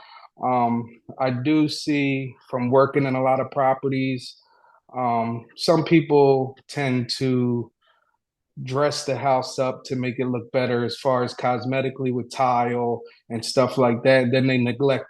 I do see from working in a lot of properties, some people tend to dress the house up to make it look better as far as cosmetically with tile and stuff like that. Then they neglect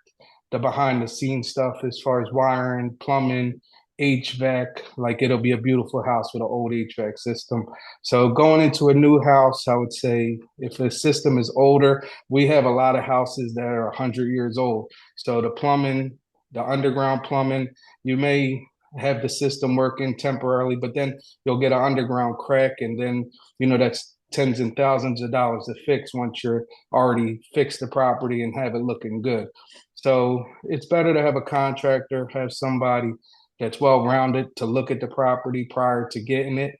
the behind the scenes stuff as far as wiring, plumbing, HVAC. Like it'll be a beautiful house with an old HVAC system. So going into a new house, I would say if the system is older, we have a lot of houses that are 100 years old. So the plumbing, the underground plumbing, you may have the system working temporarily, but then you'll get an underground crack, and then that's tens and thousands of dollars to fix once you're already fixed the property and have it looking good. So it's better to have a contractor, have somebody that's well-rounded to look at the property prior to getting it,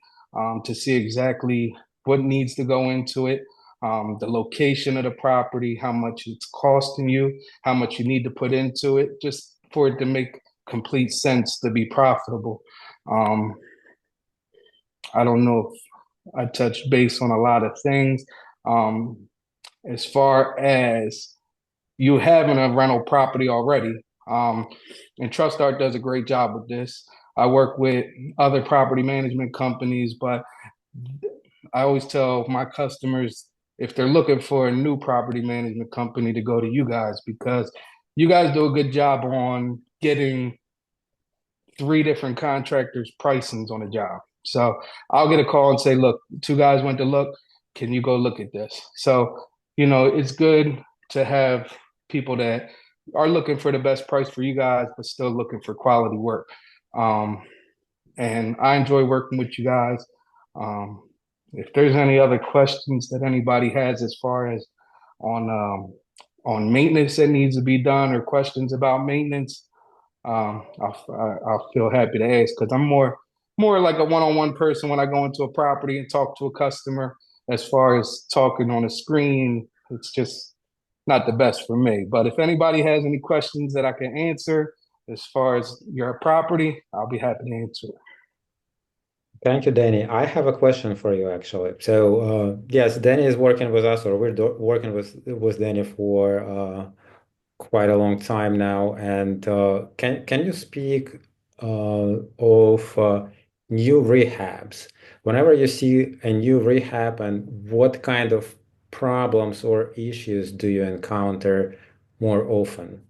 to see exactly what needs to go into it, the location of the property, how much it's costing you, how much you need to put into it, just for it to make complete sense to be profitable. I don't know if I touched base on a lot of things. As far as you having a rental property already, and TrustArt does a great job with this. I work with other property management companies, but I always tell my customers if they're looking for a new property management company to go to you guys because you guys do a good job on getting 3 different contractors' pricings on a job. So I'll get a call and say, look, 2 guys went to look. Can you go look at this? So, it's good to have people that are looking for the best price for you guys, but still looking for quality work. And I enjoy working with you guys. If there's any other questions that anybody has as far as on maintenance that needs to be done or questions about maintenance, I'll feel happy to ask because I'm more like a one-on-one person when I go into a property and talk to a customer. As far as talking on a screen, it's just not the best for me. But if anybody has any questions that I can answer as far as your property, I'll be happy to answer it. Thank you, Danny. I have a question for you, actually. So, yes, Danny is working with us, or we're working with Danny for quite a long time now. And can you speak of new rehabs? Whenever you see a new rehab, and what kind of problems or issues do you encounter more often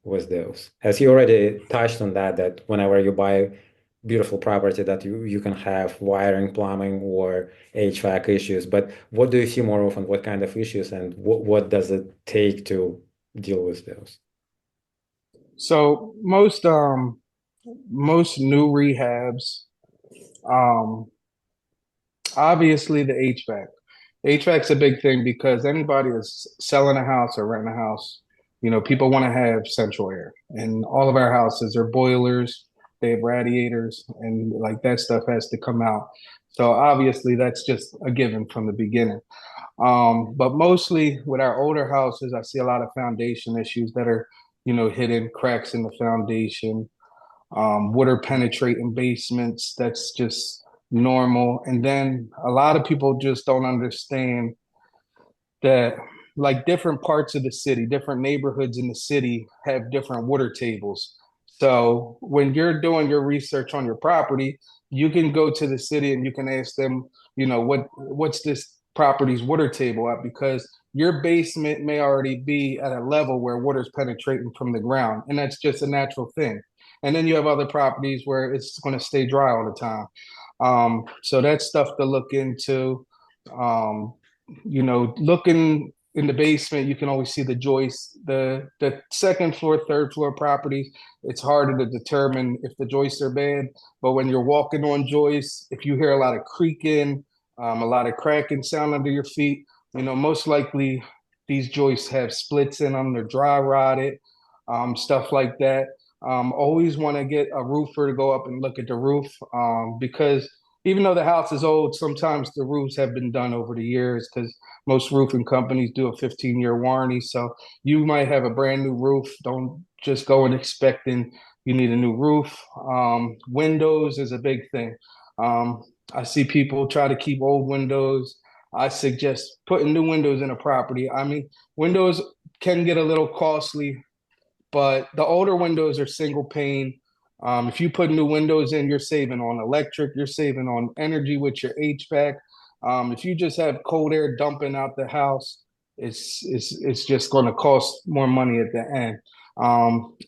with those? As you already touched on that whenever you buy beautiful property that you can have wiring, plumbing, or HVAC issues, but what do you see more often? What kind of issues, and what does it take to deal with those? So most new rehabs, obviously the HVAC. HVAC's a big thing because anybody that's selling a house or renting a house, people want to have central air. And all of our houses are boilers, they have radiators, and like that stuff has to come out. So obviously that's just a given from the beginning. But mostly with our older houses, I see a lot of foundation issues that are, hidden cracks in the foundation, water penetrating basements. That's just normal. And then a lot of people just don't understand that like different parts of the city, different neighborhoods in the city have different water tables. So when you're doing your research on your property, you can go to the city and you can ask them, what's this property's water table at? Because your basement may already be at a level where water's penetrating from the ground, and that's just a natural thing. And then you have other properties where it's going to stay dry all the time. So that's stuff to look into. Looking in the basement, you can always see the joists. The second floor, third floor properties, it's harder to determine if the joists are bad. But when you're walking on joists, if you hear a lot of creaking, a lot of cracking sound under your feet. Most likely these joists have splits in them, they're dry rotted, stuff like that. Always want to get a roofer to go up and look at the roof, because even though the house is old, sometimes the roofs have been done over the years because most roofing companies do a 15-year warranty. So you might have a brand new roof. Don't just go and expecting you need a new roof. Windows is a big thing. I see people try to keep old windows. I suggest putting new windows in a property. I mean, windows can get a little costly, but the older windows are single pane. If you put new windows in, you're saving on electric, you're saving on energy with your HVAC. If you just have cold air dumping out the house, it's just going to cost more money at the end.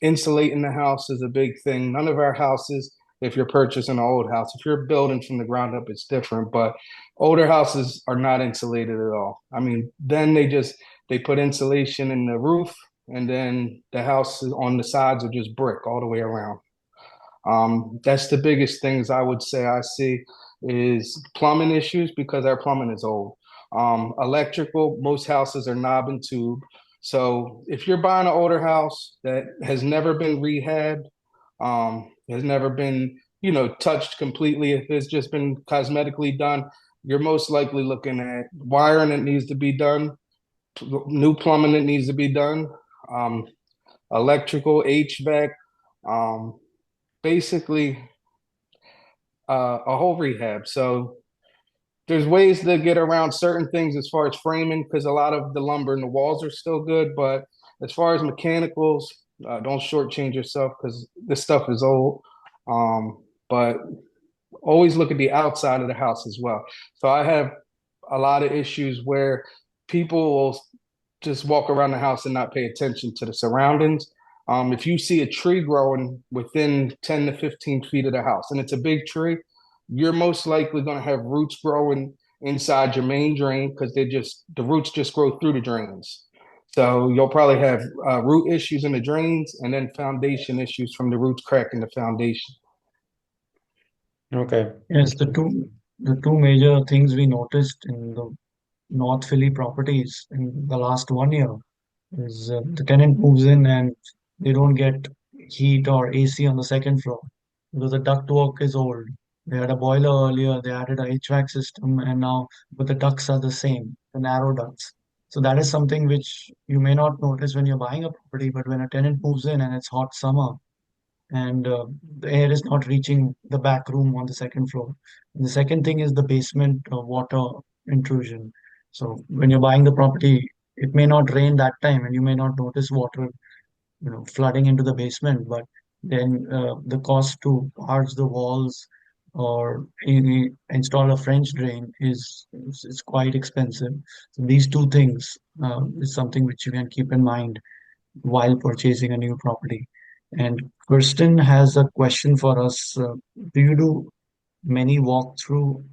Insulating the house is a big thing. None of our houses, if you're purchasing an old house, if you're building from the ground up, it's different. But older houses are not insulated at all. I mean, then they put insulation in the roof, and then the house on the sides are just brick all the way around. That's the biggest things I would say I see is plumbing issues because our plumbing is old. Electrical, most houses are knob and tube. So if you're buying an older house that has never been rehabbed, has never been, touched completely, if it's just been cosmetically done, you're most likely looking at wiring that needs to be done, new plumbing that needs to be done, electrical, HVAC, basically a whole rehab. So there's ways to get around certain things as far as framing because a lot of the lumber and the walls are still good. But as far as mechanicals, don't shortchange yourself because this stuff is old. But always look at the outside of the house as well. So I have a lot of issues where people will just walk around the house and not pay attention to the surroundings. If you see a tree growing within 10 to 15 feet of the house and it's a big tree, you're most likely going to have roots growing inside your main drain because the roots just grow through the drains. So you'll probably have root issues in the drains and then foundation issues from the roots cracking the foundation. Okay. Yes, the two major things we noticed in the North Philly properties in the last 1 year is the tenant moves in and they don't get heat or AC on the second floor because the ductwork is old. They had a boiler earlier, they added a HVAC system, and now but the ducts are the same, the narrow ducts. So that is something which you may not notice when you're buying a property, but when a tenant moves in and it's hot summer and the air is not reaching the back room on the second floor. And the second thing is the basement water intrusion. So when you're buying the property, it may not rain that time and you may not notice water, flooding into the basement, but then the cost to arch the walls or install a French drain is quite expensive. So these two things is something which you can keep in mind while purchasing a new property. And Kirsten has a question for us. Do you do many walkthrough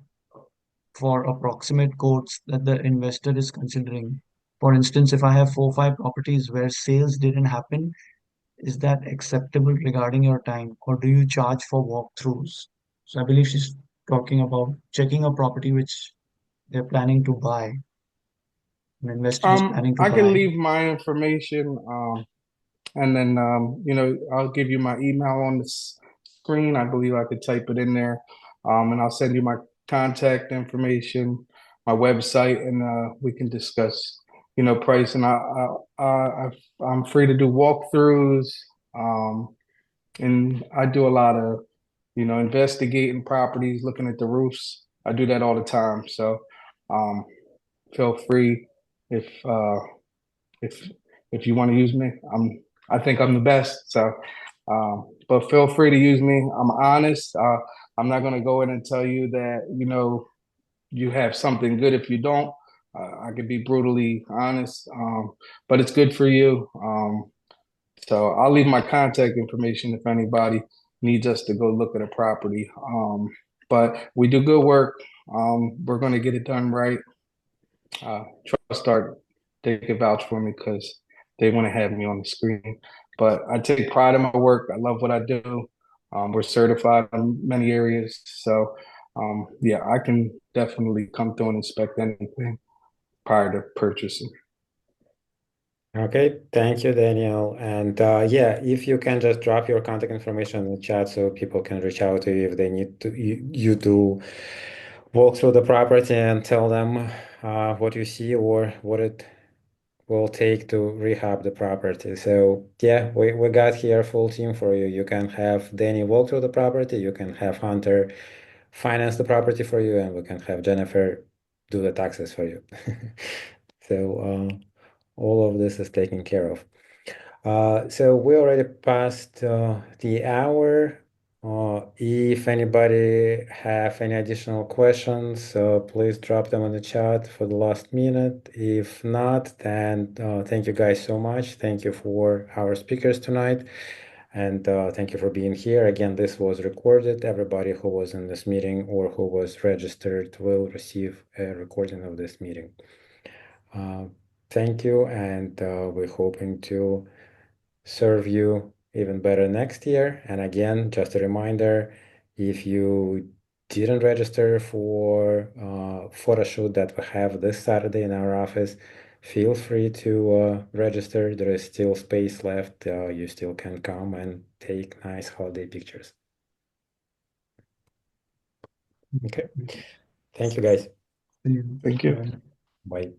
for approximate quotes that the investor is considering? For instance, if I have 4 or 5 properties where sales didn't happen, is that acceptable regarding your time, or do you charge for walkthroughs? So I believe she's talking about checking a property which they're planning to buy. An investor is planning to I can buy. leave my information, and then I'll give you my email on the screen. I believe I could type it in there, and I'll send you my contact information, my website, and we can discuss, price. And I'm free to do walkthroughs, and I do a lot of, investigating properties, looking at the roofs. I do that all the time. So, feel free if uh, if if you want to use me. I think I'm the best. So, but feel free to use me. I'm honest. I'm not going to go in and tell you that you have something good if you don't. I could be brutally honest, but it's good for you. So I'll leave my contact information if anybody needs us to go look at a property. But we do good work. We're going to get it done right. Trust Art, they can vouch for me because they want to have me on the screen. But I take pride in my work. I love what I do. We're certified in many areas. So Yeah, I can definitely come through and inspect anything prior to purchasing. Okay, thank you, Daniel. And yeah, if you can just drop your contact information in the chat so people can reach out to you if they need you to walk through the property and tell them what you see or what it will take to rehab the property. So yeah, we got here a full team for you. You can have Danny walk through the property, you can have Hunter finance the property for you, and we can have Jennifer do the taxes for you. So all of this is taken care of. So we already passed the hour. If anybody have any additional questions, please drop them in the chat for the last minute. If not, then thank you guys so much. Thank you for our speakers tonight. And thank you for being here. Again, this was recorded. Everybody who was in this meeting or who was registered will receive a recording of this meeting. Thank you, and we're hoping to serve you even better next year. And again, just a reminder, if you didn't register for photo shoot that we have this Saturday in our office, feel free to register. There is still space left. You still can come and take nice holiday pictures. Okay. Thank you, guys. See you. Thank you. Bye.